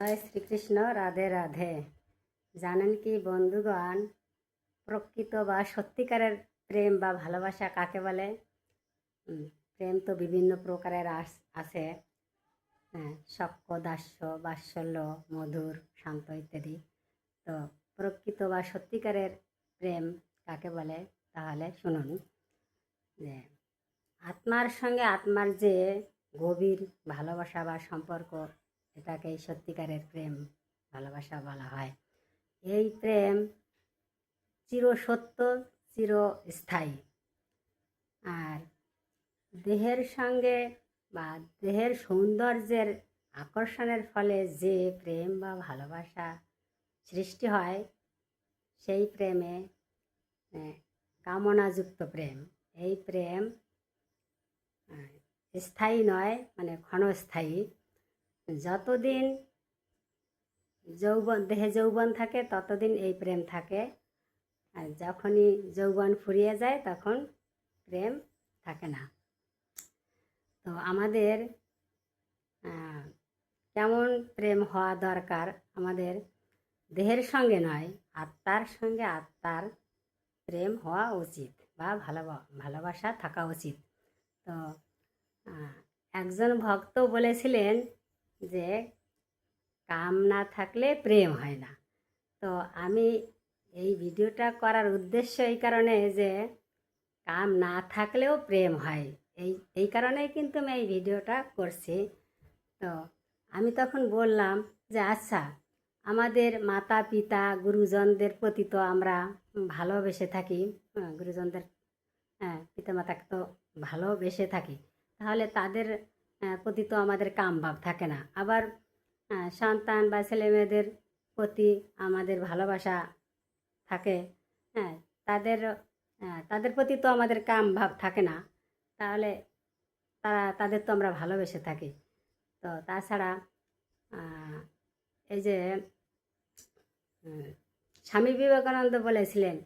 জয় শ্রীকৃষ্ণ। রাধে রাধে। জানেন কি বন্ধুগণ, প্রকৃত বা সত্যিকারের প্রেম বা ভালোবাসা কাকে বলে? প্রেম তো বিভিন্ন প্রকারের আছে। হ্যাঁ, সখ্য, দাস্য, বাৎসল্য, মধুর, শান্ত ইত্যাদি। তো প্রকৃত বা সত্যিকারের প্রেম কাকে বলে? তাহলে শুনুন যে আত্মার সঙ্গে আত্মার যে গভীর ভালোবাসা বা সম্পর্ক, এটাকেই সত্যিকারের প্রেম ভালোবাসা বলা হয়। এই প্রেম চিরসত্য, চিরস্থায়ী। আর দেহের সঙ্গে বা দেহের সৌন্দর্যের আকর্ষণের ফলে যে প্রেম বা ভালোবাসা সৃষ্টি হয়, সেই প্রেমে কামনাযুক্ত প্রেম। এই প্রেম স্থায়ী নয়, মানে ক্ষণস্থায়ী। যতদিন দেহে যৌবন থাকে ততদিন এই প্রেম থাকে, আর যখনই যৌবন ফুরিয়ে যায় তখন প্রেম থাকে না। তো আমাদের কেমন প্রেম হওয়া দরকার? আমাদের দেহের সঙ্গে নয়, আত্মার সঙ্গে আত্মার প্রেম হওয়া উচিত বা ভালোবাসা থাকা উচিত। তো একজন ভক্ত বলেছিলেন যে কাম না থাকলে প্রেম হয় না। তো আমি এই ভিডিওটা করার উদ্দেশ্য এই কারণে যে কাম না থাকলেও প্রেম হয়, এই কারণেই কিন্তু আমি এই ভিডিওটা করছি। তো আমি তখন বললাম যে আচ্ছা, আমাদের মাতা পিতা গুরুজনদের প্রতি তো আমরা ভালোবেসে থাকি, গুরুজনদের পিতামাতাকে তো ভালোবেসে থাকি, তাহলে তাদের প্রতি তো আমাদের কামভাব থাকে না। আবার সন্তান বা ছেলেমেয়েদের প্রতি আমাদের ভালোবাসা থাকে। হ্যাঁ, তাদের তাদের প্রতি তো আমাদের কামভাব থাকে না, তাহলে তাদের তো আমরা ভালোবেসে থাকি। তো তাছাড়া এই যে স্বামী বিবেকানন্দ বলেছিলেন,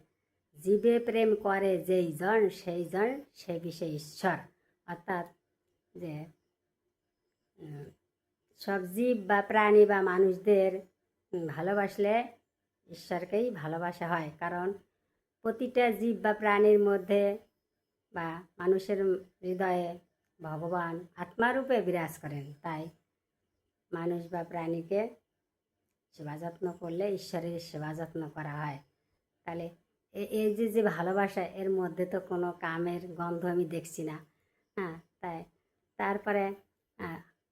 জীবে প্রেম করে যেই জন সেই জন সে বিষে ঈশ্বর। অর্থাৎ যে সব জীব বা প্রাণী বা মানুষদের ভালোবাসলে ঈশ্বরকেই ভালোবাসা হয়। কারণ প্রতিটা জীব বা প্রাণীর মধ্যে বা মানুষের হৃদয়ে ভগবান আত্মারূপে বিরাজ করেন। তাই মানুষ বা প্রাণীকে সেবা যত্ন করলে ঈশ্বরের সেবা যত্ন করা হয়। তাহলে এই যে ভালোবাসা, এর মধ্যে তো কোনো কামের গন্ধ আমি দেখছি না। হ্যাঁ, তারপরে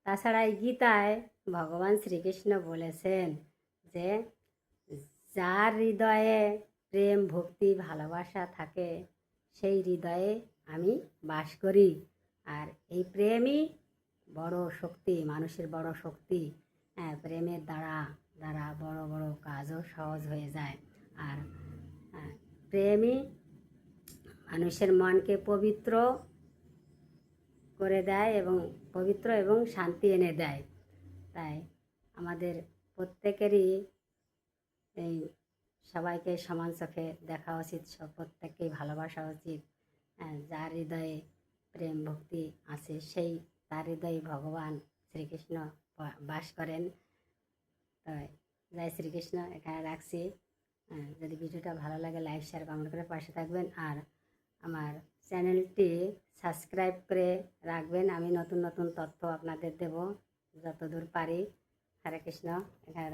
তাছাড়া এই গীতায় ভগবান শ্রীকৃষ্ণ বলেছেন যে যার হৃদয়ে প্রেম ভক্তি ভালোবাসা থাকে সেই হৃদয়ে আমি বাস করি। আর এই প্রেমই বড় শক্তি, মানুষের বড় শক্তি। প্রেমের দ্বারা বড় বড় কাজও সহজ হয়ে যায়। আর প্রেমই মানুষের মনকে পবিত্র করে দেয় এবং পবিত্র এবং শান্তি এনে দেয়। তাই আমাদের প্রত্যেকেরই এই সবাইকে সমান চোখে দেখা উচিত, প্রত্যেককেই ভালোবাসা উচিত। যার হৃদয়ে প্রেম ভক্তি আছে সেই তার হৃদয়ে ভগবান শ্রীকৃষ্ণ বাস করেন। তাই জয় শ্রীকৃষ্ণ। এখানে রাখছি। যদি ভিডিওটা ভালো লাগে লাইক শেয়ার কমেন্ট করে পাশে থাকবেন, আর আমার চ্যানেলটি সাবস্ক্রাইব করে রাখবেন। আমি নতুন নতুন তথ্য আপনাদের দেব যতদূর পারি। হরে কৃষ্ণ। এখানে